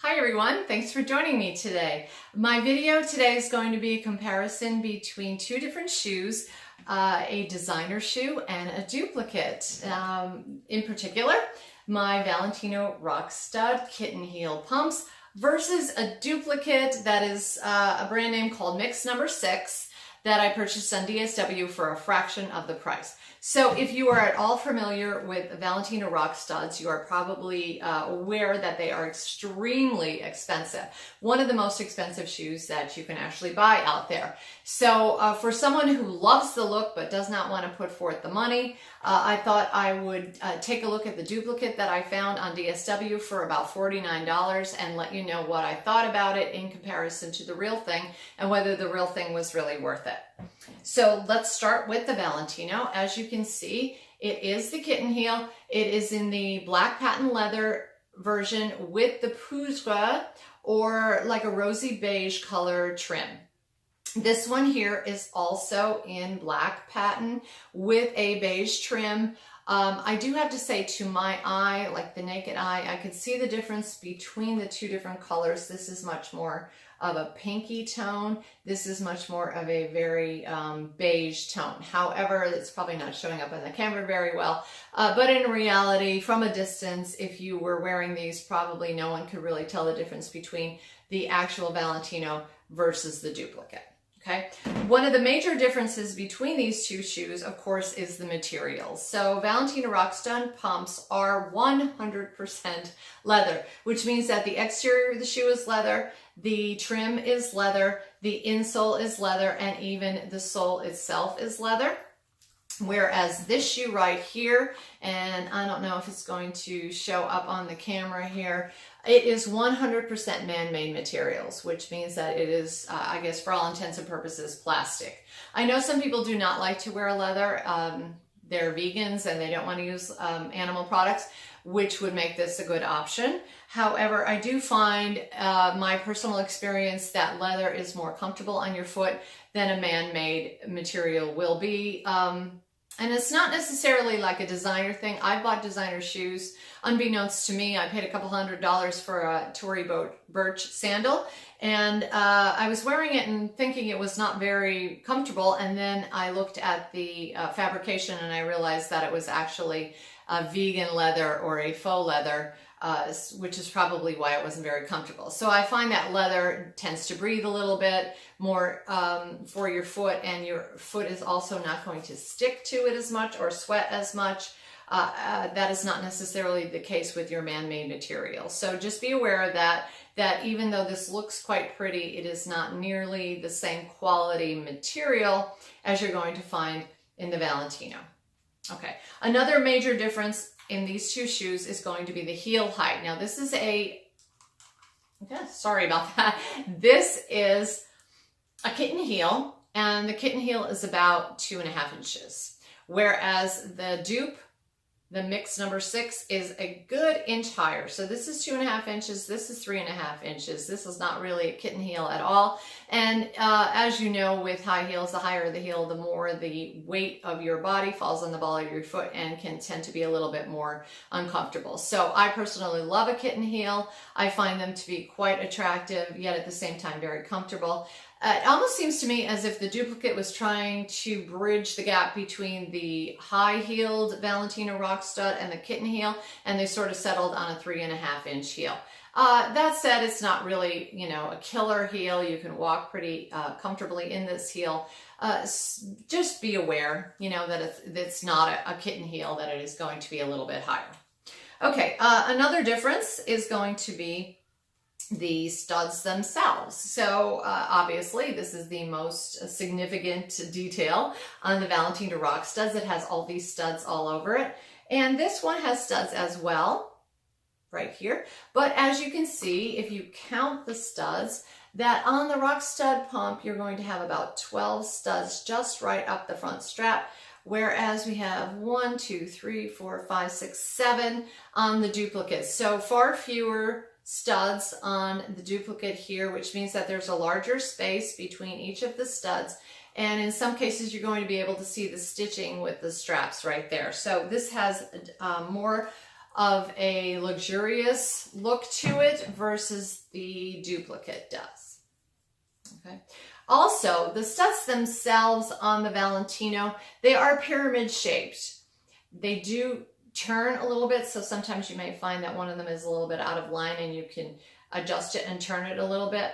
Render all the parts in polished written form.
Hi everyone, thanks for joining me today. My video today is going to be a comparison between two different shoes, a designer shoe and a duplicate. In particular, my Valentino Rockstud kitten heel pumps versus a duplicate that is a brand name called Mix Number 6 that I purchased on DSW for a fraction of the price. So if you are at all familiar with Valentino Rockstuds, you are probably aware that they are extremely expensive. One of the most expensive shoes that you can actually buy out there. So for someone who loves the look but does not want to put forth the money, I thought I would take a look at the duplicate that I found on DSW for about $49 and let you know what I thought about it in comparison to the real thing and whether the real thing was really worth it. So let's start with the Valentino. As you can see, it is the kitten heel. It is in the black patent leather version with the poudre or like a rosy beige color trim. This one here is also in black patent with a beige trim. I do have to say, to my eye, like the naked eye, I could see the difference between the two different colors. This is much more of a pinky tone. This is much more of a very beige tone. However, it's probably not showing up on the camera very well. But in reality, from a distance, if you were wearing these, probably no one could really tell the difference between the actual Valentino versus the duplicate. Okay, one of the major differences between these two shoes, of course, is the materials. So Valentino Rockstud pumps are 100% leather, which means that the exterior of the shoe is leather, the trim is leather, the insole is leather, and even the sole itself is leather. Whereas this shoe right here, and I don't know if it's going to show up on the camera here, it is 100% man-made materials, which means that it is, I guess, for all intents and purposes, plastic. I know some people do not like to wear leather. They're vegans and they don't want to use animal products, which would make this a good option. However, I do find my personal experience that leather is more comfortable on your foot than a man-made material will be. And it's not necessarily like a designer thing. I've bought designer shoes. Unbeknownst to me, I paid a couple $100 for a Tory Burch sandal. And I was wearing it and thinking it was not very comfortable. And then I looked at the fabrication and I realized that it was actually a vegan leather or a faux leather, which is probably why it wasn't very comfortable. So I find that leather tends to breathe a little bit more for your foot, and your foot is also not going to stick to it as much or sweat as much. That is not necessarily the case with your man-made material. So just be aware of that even though this looks quite pretty, it is not nearly the same quality material as you're going to find in the Valentino. Okay, another major difference in these two shoes is going to be the heel height. Now this is sorry about that. This is a kitten heel, and the kitten heel is about 2.5 inches. Whereas the Dupe, the Mix Number 6, is a good inch higher. So this is 2.5 inches, this is 3.5 inches. This is not really a kitten heel at all. And as you know, with high heels, the higher the heel, the more the weight of your body falls on the ball of your foot and can tend to be a little bit more uncomfortable. So I personally love a kitten heel. I find them to be quite attractive, yet at the same time very comfortable. It almost seems to me as if the duplicate was trying to bridge the gap between the high-heeled Valentino Rockstud and the kitten heel, and they sort of settled on a 3.5-inch heel. That said, it's not really, a killer heel. You can walk pretty comfortably in this heel. Just be aware, that it's not a kitten heel, that it is going to be a little bit higher. Okay, another difference is going to be the studs themselves. So obviously this is the most significant detail on the Valentino Rockstuds. It has all these studs all over it. And this one has studs as well, right here. But as you can see, if you count the studs, that on the Rockstud pump, you're going to have about 12 studs just right up the front strap. Whereas we have 1, 2, 3, 4, 5, 6, 7 on the duplicate. So far fewer studs on the duplicate here, which means that there's a larger space between each of the studs, and in some cases you're going to be able to see the stitching with the straps right there. So this has more of a luxurious look to it versus the duplicate does. Okay. Also, the studs themselves on the Valentino, they are pyramid shaped. They do turn a little bit, so sometimes you may find that one of them is a little bit out of line and you can adjust it and turn it a little bit.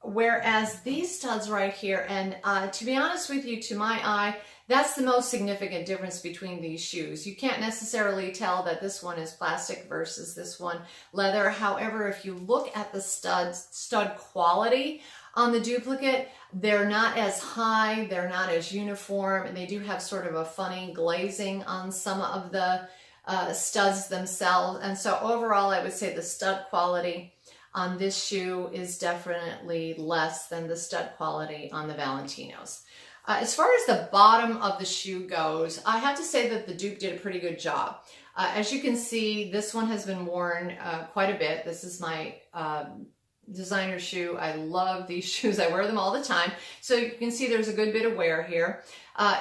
Whereas these studs right here, and to be honest with you, to my eye, that's the most significant difference between these shoes. You can't necessarily tell that this one is plastic versus this one leather. However, if you look at the stud quality on the duplicate, they're not as high, they're not as uniform, and they do have sort of a funny glazing on some of the studs themselves. And so overall, I would say the stud quality on this shoe is definitely less than the stud quality on the Valentinos. As far as the bottom of the shoe goes, I have to say that the Dupe did a pretty good job. As you can see, this one has been worn quite a bit. This is my designer shoe. I love these shoes. I wear them all the time. So you can see there's a good bit of wear here.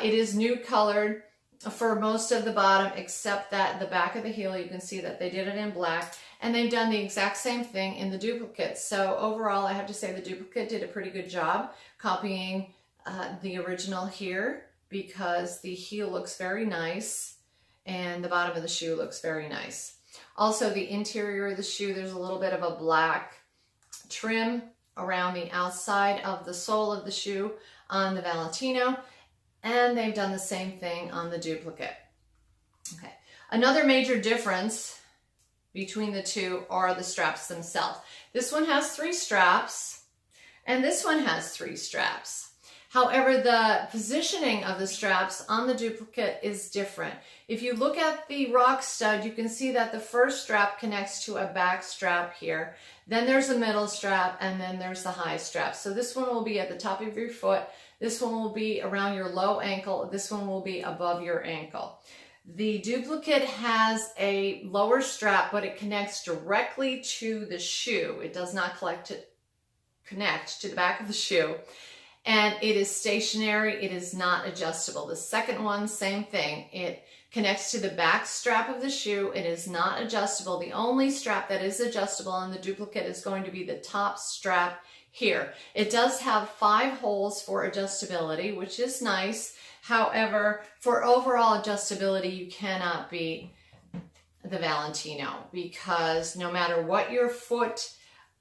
It is nude colored for most of the bottom, except that the back of the heel, you can see that they did it in black. And they've done the exact same thing in the duplicate. So overall, I have to say the duplicate did a pretty good job copying the original here, because the heel looks very nice and the bottom of the shoe looks very nice. Also, the interior of the shoe, there's a little bit of a black trim around the outside of the sole of the shoe on the Valentino, and they've done the same thing on the duplicate. Okay. Another major difference between the two are the straps themselves. This one has 3 straps and this one has 3 straps. However, the positioning of the straps on the duplicate is different. If you look at the Rockstud, you can see that the first strap connects to a back strap here. Then there's a middle strap, and then there's the high strap. So this one will be at the top of your foot. This one will be around your low ankle. This one will be above your ankle. The duplicate has a lower strap, but it connects directly to the shoe. It does not connect to the back of the shoe. And it is stationary, it is not adjustable. The second one, same thing. It connects to the back strap of the shoe. It is not adjustable. The only strap that is adjustable on the duplicate is going to be the top strap here. It does have 5 holes for adjustability, which is nice. However, for overall adjustability, you cannot beat the Valentino, because no matter what your foot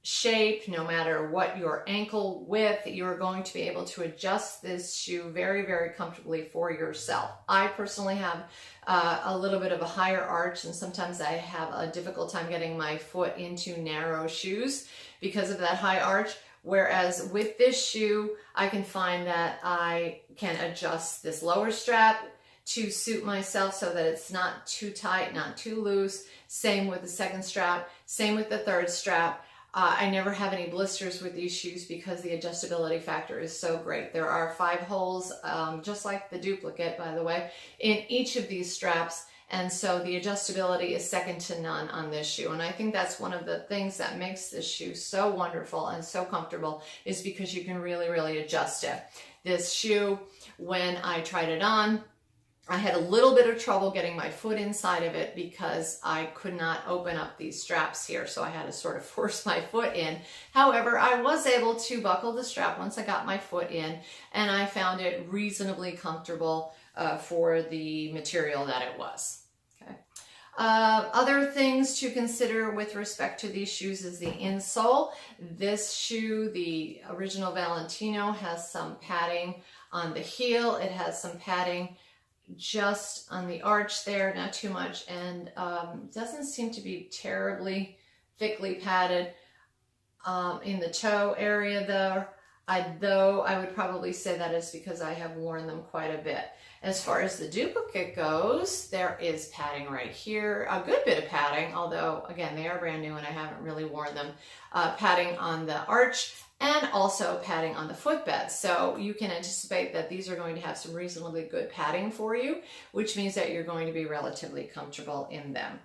shape, no matter what your ankle width, you're going to be able to adjust this shoe very, very comfortably for yourself. I personally have a little bit of a higher arch, and sometimes I have a difficult time getting my foot into narrow shoes because of that high arch. Whereas with this shoe, I can find that I can adjust this lower strap to suit myself so that it's not too tight, not too loose. Same with the second strap, same with the third strap. I never have any blisters with these shoes because the adjustability factor is so great. There are 5 holes, just like the duplicate, by the way, in each of these straps. And so the adjustability is second to none on this shoe. And I think that's one of the things that makes this shoe so wonderful and so comfortable, is because you can really, really adjust it. This shoe, when I tried it on, I had a little bit of trouble getting my foot inside of it because I could not open up these straps here. So I had to sort of force my foot in. However, I was able to buckle the strap once I got my foot in, and I found it reasonably comfortable for the material that it was. Okay. Other things to consider with respect to these shoes is the insole. This shoe, the original Valentino, has some padding on the heel. It has some padding just on the arch there, not too much, and doesn't seem to be terribly thickly padded in the toe area there. Though I would probably say that is because I have worn them quite a bit. As far as the duplicate goes, there is padding right here, a good bit of padding, although again they are brand new and I haven't really worn them. Padding on the arch, and also padding on the footbed. So you can anticipate that these are going to have some reasonably good padding for you, which means that you're going to be relatively comfortable in them.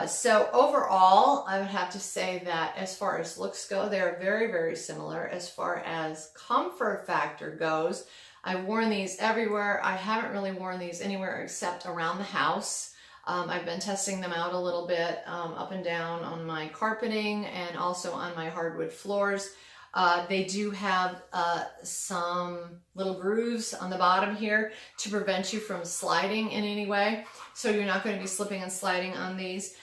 So overall, I would have to say that as far as looks go, they're very, very similar. As far as comfort factor goes, I've worn these everywhere. I haven't really worn these anywhere except around the house. I've been testing them out a little bit up and down on my carpeting and also on my hardwood floors. They do have some little grooves on the bottom here to prevent you from sliding in any way. So you're not going to be slipping and sliding on these.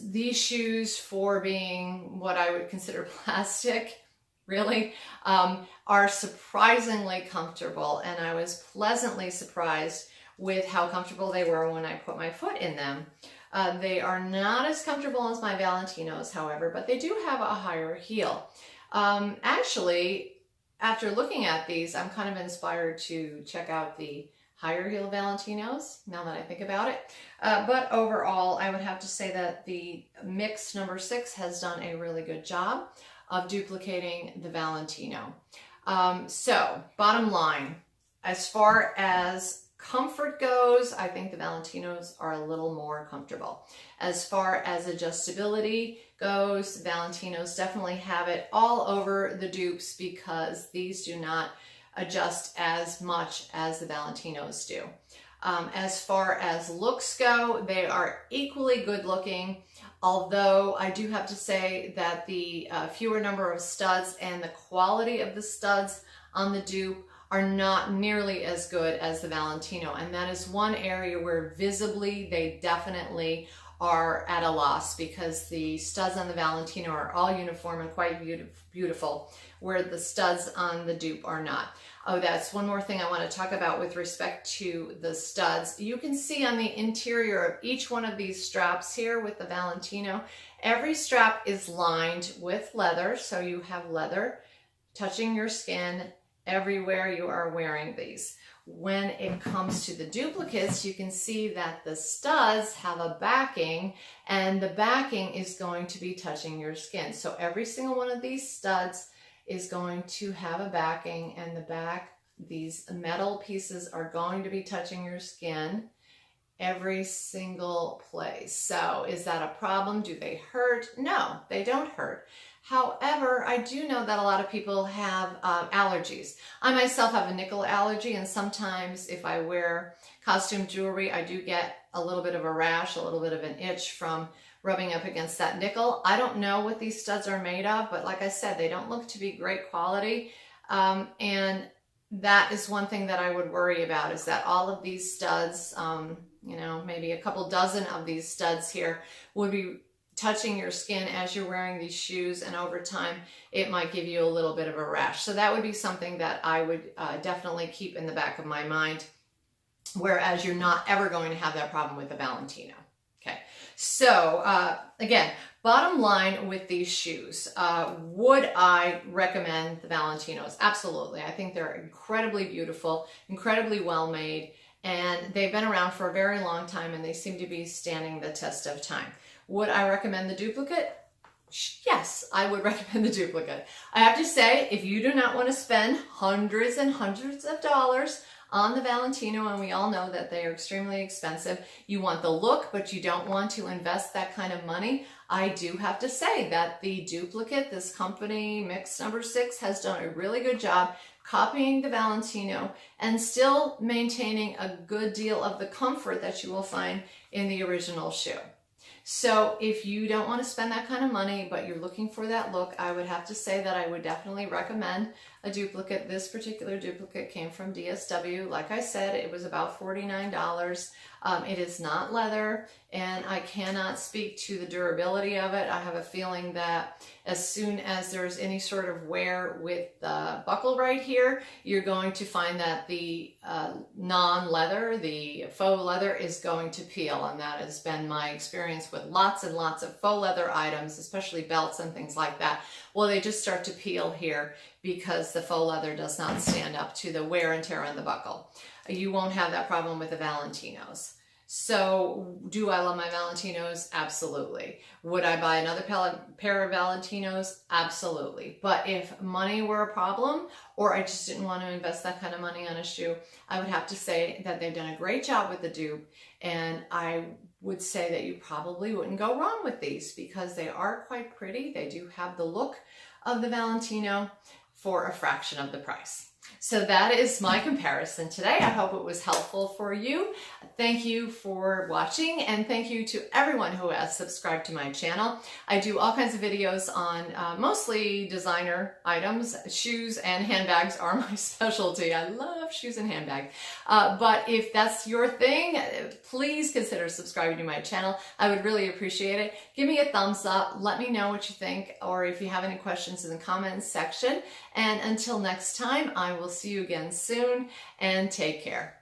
These shoes, for being what I would consider plastic, really, are surprisingly comfortable. And I was pleasantly surprised with how comfortable they were when I put my foot in them. They are not as comfortable as my Valentinos, however, but they do have a higher heel. Actually, after looking at these, I'm kind of inspired to check out the higher heel Valentinos, now that I think about it. But overall, I would have to say that the mix number 6 has done a really good job of duplicating the Valentino. So, bottom line, as far as comfort goes, I think the Valentinos are a little more comfortable. As far as adjustability goes, Valentinos definitely have it all over the dupes because these do not adjust as much as the Valentinos do. As far as looks go, they are equally good looking, although I do have to say that the fewer number of studs and the quality of the studs on the dupe are not nearly as good as the Valentino, and that is one area where visibly they definitely are at a loss, because the studs on the Valentino are all uniform and quite beautiful, where the studs on the dupe are not. Oh, that's one more thing I want to talk about with respect to the studs. You can see on the interior of each one of these straps here with the Valentino, every strap is lined with leather, so you have leather touching your skin everywhere you are wearing these. When it comes to the duplicates, you can see that the studs have a backing, and the backing is going to be touching your skin. So every single one of these studs is going to have a backing, and the back, these metal pieces are going to be touching your skin every single place. So is that a problem? Do they hurt? No, they don't hurt. However, I do know that a lot of people have allergies. I myself have a nickel allergy, and sometimes if I wear costume jewelry, I do get a little bit of a rash, a little bit of an itch from rubbing up against that nickel. I don't know what these studs are made of, but like I said, they don't look to be great quality. And that is one thing that I would worry about, is that all of these studs, you know, maybe a couple dozen of these studs here would be touching your skin as you're wearing these shoes, and over time it might give you a little bit of a rash. So that would be something that I would definitely keep in the back of my mind, whereas you're not ever going to have that problem with the Valentino. Okay, so again, bottom line with these shoes, would I recommend the Valentinos? Absolutely. I think they're incredibly beautiful, incredibly well made, and they've been around for a very long time, and they seem to be standing the test of time. Would I recommend the duplicate? Yes, I would recommend the duplicate. I have to say, if you do not want to spend hundreds and hundreds of dollars on the Valentino, and we all know that they are extremely expensive, you want the look, but you don't want to invest that kind of money, I do have to say that the duplicate, this company, Mix number 6, has done a really good job copying the Valentino and still maintaining a good deal of the comfort that you will find in the original shoe. So if you don't want to spend that kind of money, but you're looking for that look, I would have to say that I would definitely recommend a duplicate. This particular duplicate came from DSW. Like I said, it was about $49. It is not leather, and I cannot speak to the durability of it. I have a feeling that as soon as there's any sort of wear with the buckle right here, you're going to find that the non-leather, the faux leather, is going to peel, and that has been my experience with lots and lots of faux leather items, especially belts and things like that. Well, they just start to peel here because the faux leather does not stand up to the wear and tear on the buckle. You won't have that problem with the Valentinos. So do I love my Valentinos? Absolutely. Would I buy another pair of Valentinos? Absolutely. But if money were a problem, or I just didn't want to invest that kind of money on a shoe, I would have to say that they've done a great job with the dupe, and I would say that you probably wouldn't go wrong with these because they are quite pretty. They do have the look of the Valentino for a fraction of the price. So that is my comparison today. I hope it was helpful for you. Thank you for watching, and thank you to everyone who has subscribed to my channel. I do all kinds of videos on mostly designer items. Shoes and handbags are my specialty. I love shoes and handbags. But if that's your thing, please consider subscribing to my channel. I would really appreciate it. Give me a thumbs up. Let me know what you think, or if you have any questions in the comments section. And until next time, I will see you again soon, and take care.